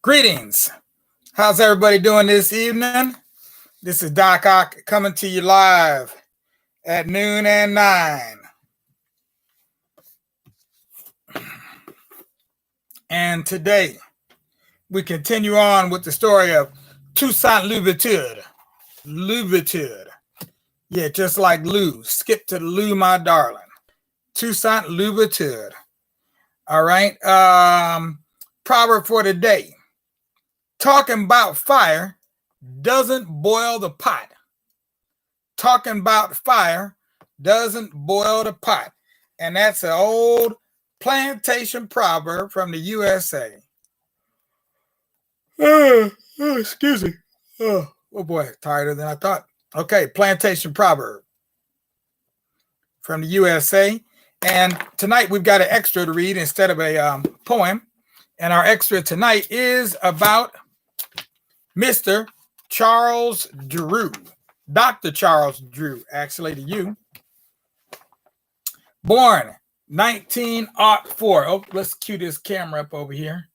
Greetings. How's everybody doing this evening? This is Doc Ock coming to you live at noon and 9. And today we continue on with the story of Toussaint Louverture. Yeah, just like Lou. Skip to the Lou, my darling. Toussaint Louverture. All right. Proverb for the day. Talking about fire doesn't boil the pot. Talking about fire doesn't boil the pot. And that's an old plantation proverb from the USA. Excuse me. Oh boy, tighter than I thought. Okay, plantation proverb from the USA. And tonight we've got an extra to read instead of a poem. And our extra tonight is about Mr. Charles Drew. Dr. Charles Drew, actually, to you. Born 1904. Oh, let's cue this camera up over here.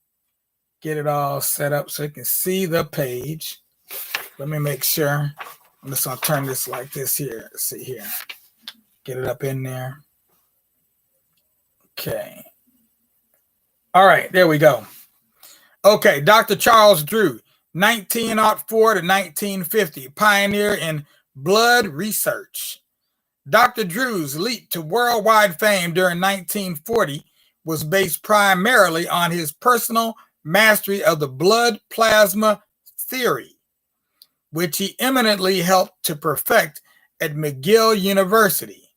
Get it all set up so you can see the page. Let me make sure. I'm just going to turn this like this here. Let's see here. Get it up in there. Okay. All right, there we go. Okay, Dr. Charles Drew, 1904 to 1950, pioneer in blood research. Dr. Drew's leap to worldwide fame during 1940 was based primarily on his personal mastery of the blood plasma theory, which he eminently helped to perfect at McGill University,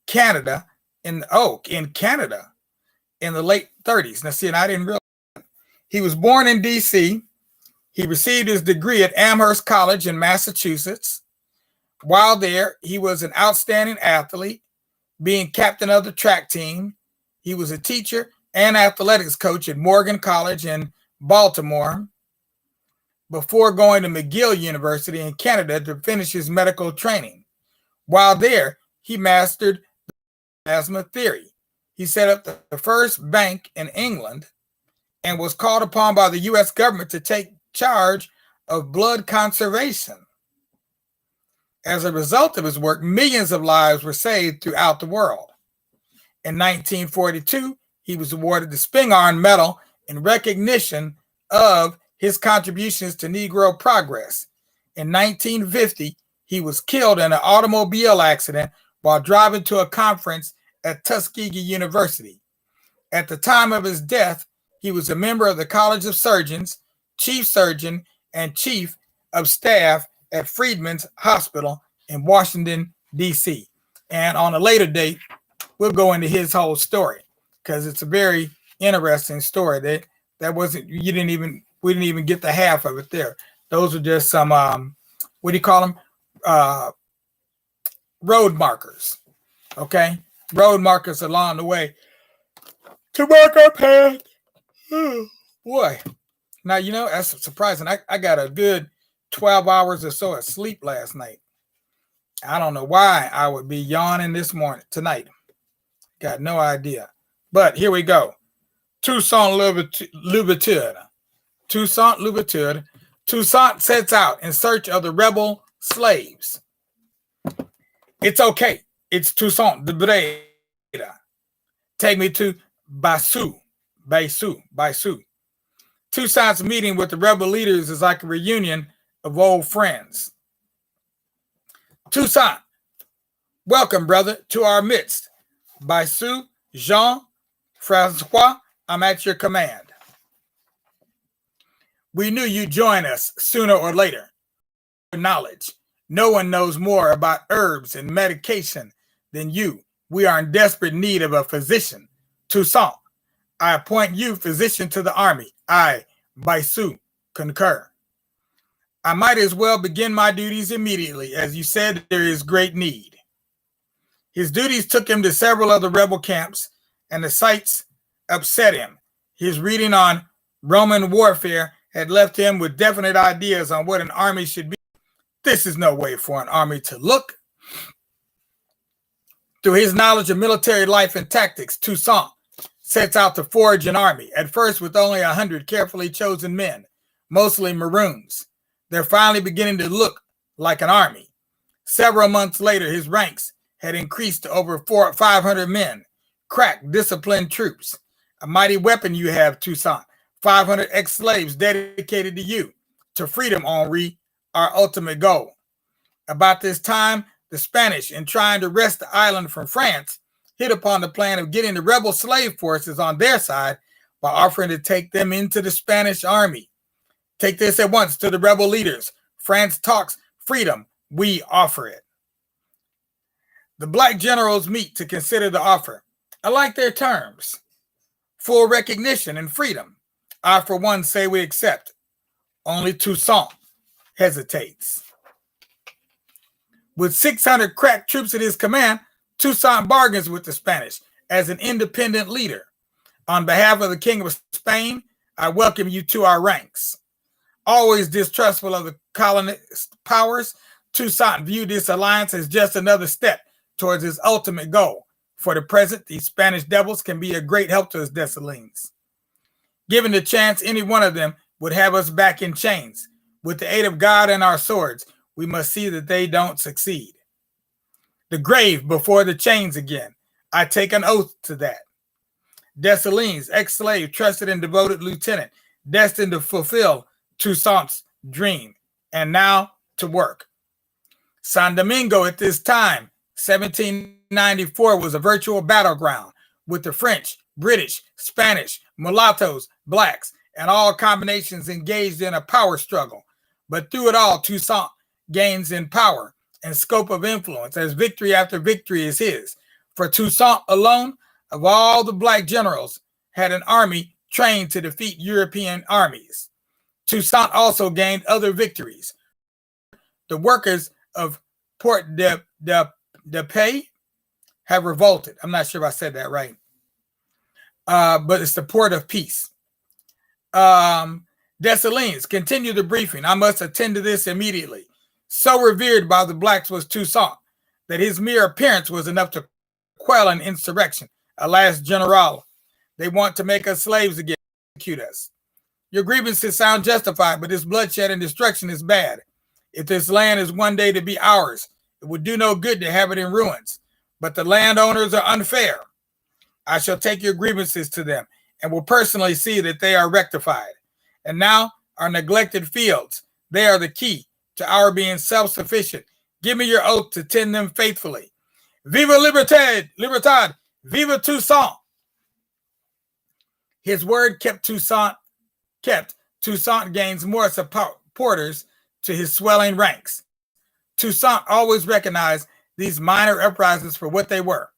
Canada, in Canada in the late 30s. Now, see, and I didn't realize he was born in D.C. He received his degree at Amherst College in Massachusetts. While there, he was an outstanding athlete, being captain of the track team. He was a teacher and athletics coach at Morgan College in Baltimore before going to McGill University in Canada to finish his medical training. While there, he mastered the plasma theory. He set up the first bank in England and was called upon by the U.S. government to take charge of blood conservation. As a result of his work, millions of lives were saved throughout the world. In 1942, he was awarded the Spingarn Medal in recognition of his contributions to Negro progress. In 1950, he was killed in an automobile accident while driving to a conference at Tuskegee University. At the time of his death, he was a member of the College of Surgeons, chief surgeon, and chief of staff at Freedman's Hospital in Washington, D.C. And on a later date, we'll go into his whole story because it's a very interesting story. We didn't even get the half of it there. Those are just some, what do you call them? Road markers. Okay? Road markers along the way to mark our path. Oh, boy. Now, you know, that's surprising. I got a good 12 hours or so of sleep last night. I don't know why I would be yawning tonight. Got no idea. But here we go. Toussaint Louverture. Toussaint Louverture. Toussaint sets out in search of the rebel slaves. It's okay. It's Toussaint de Breda. Take me to Baisu. Toussaint's meeting with the rebel leaders is like a reunion of old friends. Toussaint, welcome, brother, to our midst. Baisu, Jean, Francois, I'm at your command. We knew you'd join us sooner or later. Knowledge. No one knows more about herbs and medication than you. We are in desperate need of a physician. Toussaint, I appoint you physician to the army. I, Baisu, concur. I might as well begin my duties immediately. As you said, there is great need. His duties took him to several other rebel camps, and the sights upset him. His reading on Roman warfare had left him with definite ideas on what an army should be. This is no way for an army to look. Through his knowledge of military life and tactics, Toussaint sets out to forge an army, at first with only 100 carefully chosen men, mostly Maroons. They're finally beginning to look like an army. Several months later, his ranks had increased to over 500 men, crack, disciplined troops. A mighty weapon you have, Toussaint. 500 ex-slaves dedicated to you, to freedom, Henri, our ultimate goal. About this time, the Spanish, in trying to wrest the island from France, hit upon the plan of getting the rebel slave forces on their side by offering to take them into the Spanish army. Take this at once to the rebel leaders. France talks freedom, we offer it. The black generals meet to consider the offer. I like their terms. Full recognition and freedom. I, for one, say we accept. Only Toussaint hesitates. With 600 crack troops at his command, Toussaint bargains with the Spanish as an independent leader. On behalf of the King of Spain, I welcome you to our ranks. Always distrustful of the colonist powers, Toussaint viewed this alliance as just another step towards his ultimate goal. For the present, these Spanish devils can be a great help to us Dessalines. Given the chance, any one of them would have us back in chains. With the aid of God and our swords, we must see that they don't succeed. The grave before the chains again. I take an oath to that. Dessalines, ex-slave, trusted and devoted lieutenant, destined to fulfill Toussaint's dream. And now to work. San Domingo at this time, 1794, was a virtual battleground with the French, British, Spanish, mulattoes, blacks, and all combinations engaged in a power struggle. But through it all, Toussaint gains in power and scope of influence as victory after victory is his. For Toussaint alone, of all the black generals, had an army trained to defeat European armies. Toussaint also gained other victories. The workers of Port de Paix have revolted. I'm not sure if I said that right. But it's the port of peace. Dessalines, continue the briefing. I must attend to this immediately. So revered by the blacks was Toussaint that his mere appearance was enough to quell an insurrection. Alas, General, they want to make us slaves again, execute us. Your grievances sound justified, but this bloodshed and destruction is bad. If this land is one day to be ours, it would do no good to have it in ruins. But the landowners are unfair. I shall take your grievances to them and will personally see that they are rectified. And now, our neglected fields, they are the key to our being self-sufficient. Give me your oath to tend them faithfully. Viva Libertad! Libertad! Viva Toussaint! His word kept. Toussaint gains more supporters to his swelling ranks. Toussaint always recognized these minor uprisings for what they were.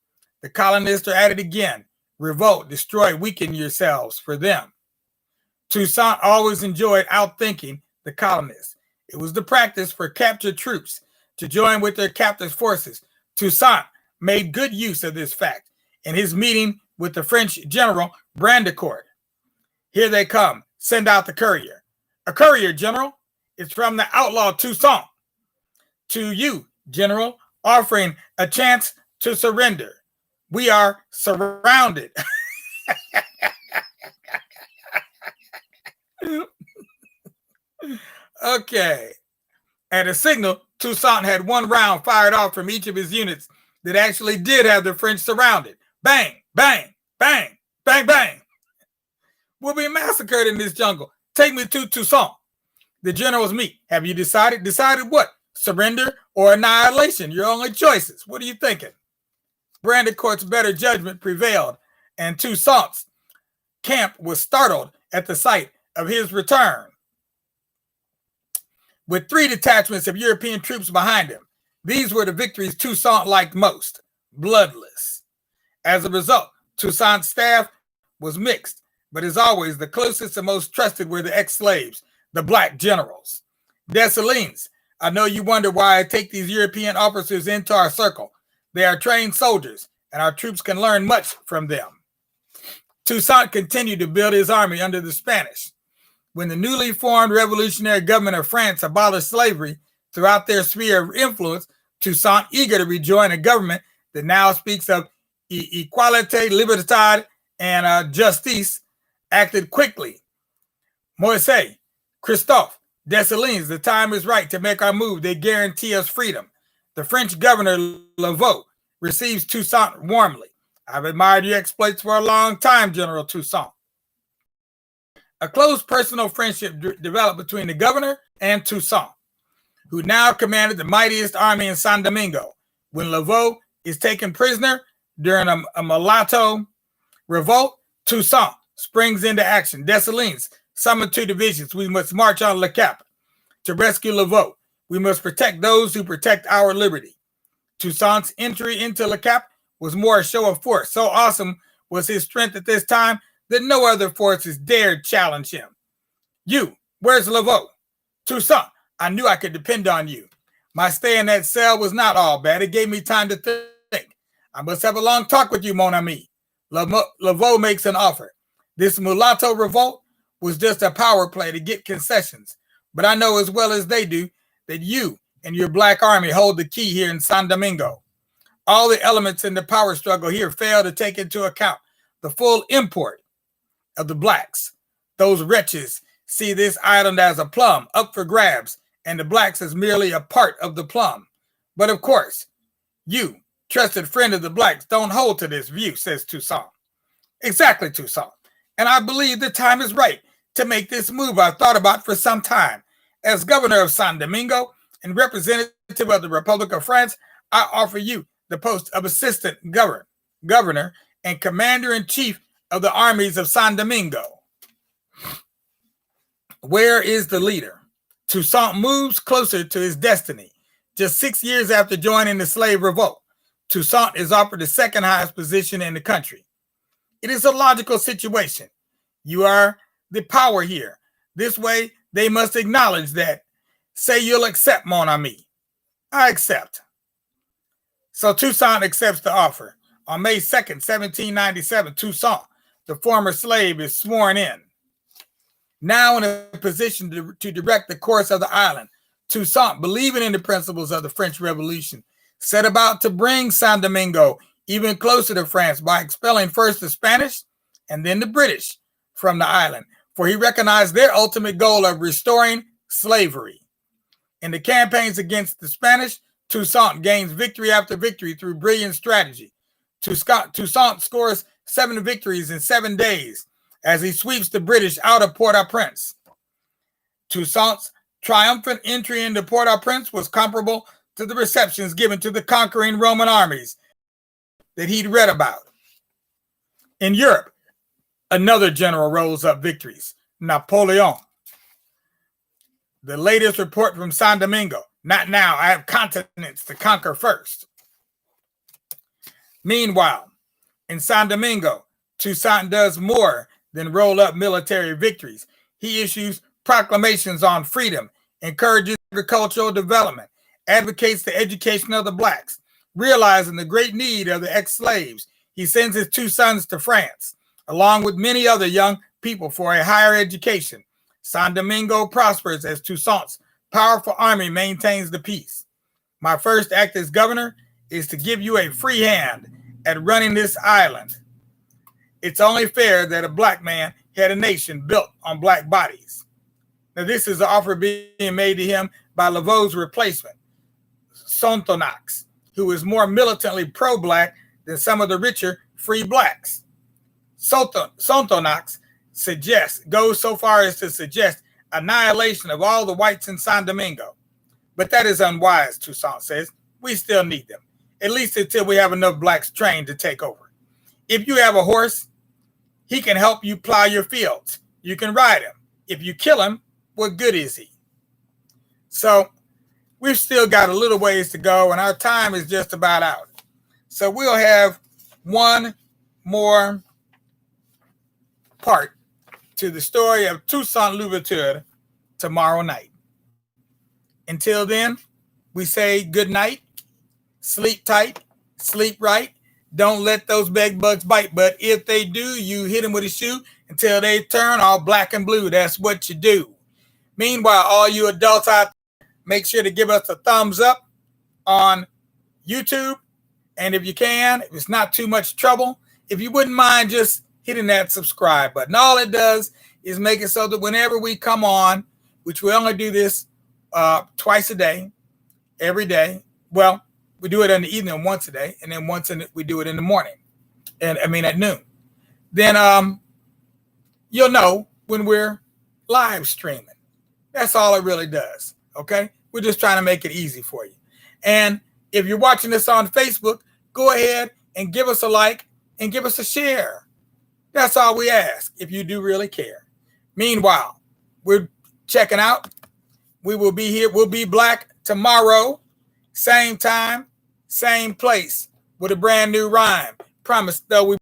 The colonists are at it again. Revolt, destroy, weaken yourselves for them. Toussaint always enjoyed outthinking the colonists. It was the practice for captured troops to join with their captors' forces. Toussaint made good use of this fact in his meeting with the French general Brandicourt. Here they come. Send out the courier. A courier, General. It's from the outlaw Toussaint. To you, General, offering a chance to surrender. We are surrounded. Okay. At a signal, Toussaint had one round fired off from each of his units that actually did have the French surrounded. Bang, bang, bang, bang, bang. We'll be massacred in this jungle. Take me to Toussaint. The generals meet. Have you decided? Decided what? Surrender or annihilation? Your only choices. What are you thinking? Brandicourt's better judgment prevailed, and Toussaint's camp was startled at the sight of his return. With 3 detachments of European troops behind him, these were the victories Toussaint liked most, bloodless. As a result, Toussaint's staff was mixed, but as always, the closest and most trusted were the ex-slaves, the black generals. Dessalines, I know you wonder why I take these European officers into our circle. They are trained soldiers, and our troops can learn much from them. Toussaint continued to build his army under the Spanish. When the newly formed revolutionary government of France abolished slavery throughout their sphere of influence, Toussaint, eager to rejoin a government that now speaks of equalite, libertad, and Justice acted quickly. Moise, Christophe, Dessalines, the time is right to make our move. They guarantee us freedom. The French governor, Laveau, receives Toussaint warmly. I've admired your exploits for a long time, General Toussaint. A close personal friendship developed between the governor and Toussaint, who now commanded the mightiest army in San Domingo. When Laveau is taken prisoner during a mulatto revolt, Toussaint springs into action. Dessalines summoned 2 divisions. We must march on Le Cap to rescue Laveau. We must protect those who protect our liberty. Toussaint's entry into Le Cap was more a show of force. So awesome was his strength at this time that no other forces dared challenge him. You, where's Laveau? Toussaint, I knew I could depend on you. My stay in that cell was not all bad. It gave me time to think. I must have a long talk with you, mon ami. Laveau makes an offer. This mulatto revolt was just a power play to get concessions. But I know as well as they do that you and your black army hold the key here in San Domingo. All the elements in the power struggle here fail to take into account the full import of the blacks. Those wretches see this island as a plum up for grabs, and the blacks as merely a part of the plum. But of course, you, trusted friend of the blacks, don't hold to this view, says Toussaint. Exactly, Toussaint. And I believe the time is right to make this move I've thought about for some time. As governor of San Domingo and representative of the Republic of France, I offer you the post of assistant governor and commander-in-chief of the armies of San Domingo. Where is the leader? Toussaint moves closer to his destiny. Just 6 years after joining the slave revolt, Toussaint is offered the second highest position in the country. It is a logical situation. You are the power here. This way, they must acknowledge that. Say you'll accept, mon ami. I accept. So Toussaint accepts the offer. On May 2nd, 1797, Toussaint, the former slave, is sworn in. Now in a position to direct the course of the island, Toussaint, believing in the principles of the French Revolution, set about to bring San Domingo even closer to France by expelling first the Spanish and then the British from the island, for he recognized their ultimate goal of restoring slavery. In the campaigns against the Spanish, Toussaint gains victory after victory through brilliant strategy. Toussaint scores 7 victories in 7 days as he sweeps the British out of Port-au-Prince. Toussaint's triumphant entry into Port-au-Prince was comparable to the receptions given to the conquering Roman armies that he'd read about. In Europe, another general rolls up victories, Napoleon. The latest report from San Domingo. Not now, I have continents to conquer first. Meanwhile, in San Domingo, Toussaint does more than roll up military victories. He issues proclamations on freedom, encourages agricultural development, advocates the education of the blacks. Realizing the great need of the ex-slaves, he sends his 2 sons to France, along with many other young people for a higher education. San Domingo prospers as Toussaint's powerful army maintains the peace. My first act as governor is to give you a free hand at running this island. It's only fair that a black man had a nation built on black bodies. Now, this is an offer being made to him by Laveau's replacement, Sonthonax, who is more militantly pro-black than some of the richer free blacks. Sonthonax goes so far as to suggest annihilation of all the whites in San Domingo. But that is unwise, Toussaint says. We still need them, at least until we have enough blacks trained to take over. If you have a horse, he can help you plow your fields. You can ride him. If you kill him, what good is he? So we've still got a little ways to go, and our time is just about out. So we'll have one more part to the story of Toussaint Louverture tomorrow night. Until then, we say good night, sleep tight, sleep right. Don't let those bed bugs bite, but if they do, you hit them with a shoe until they turn all black and blue. That's what you do. Meanwhile, all you adults out there, make sure to give us a thumbs up on YouTube. And if you can, if it's not too much trouble, if you wouldn't mind just hitting that subscribe button. All it does is make it so that whenever we come on, which we only do this twice a day, every day. Well, we do it in the evening once a day, and then we do it in the morning, and I mean at noon. Then you'll know when we're live streaming. That's all it really does. Okay, we're just trying to make it easy for you. And if you're watching this on Facebook, go ahead and give us a like and give us a share. That's all we ask, if you do really care. Meanwhile, we're checking out. We will be here. We'll be back tomorrow, same time, same place, with a brand new rhyme. Promise, though, we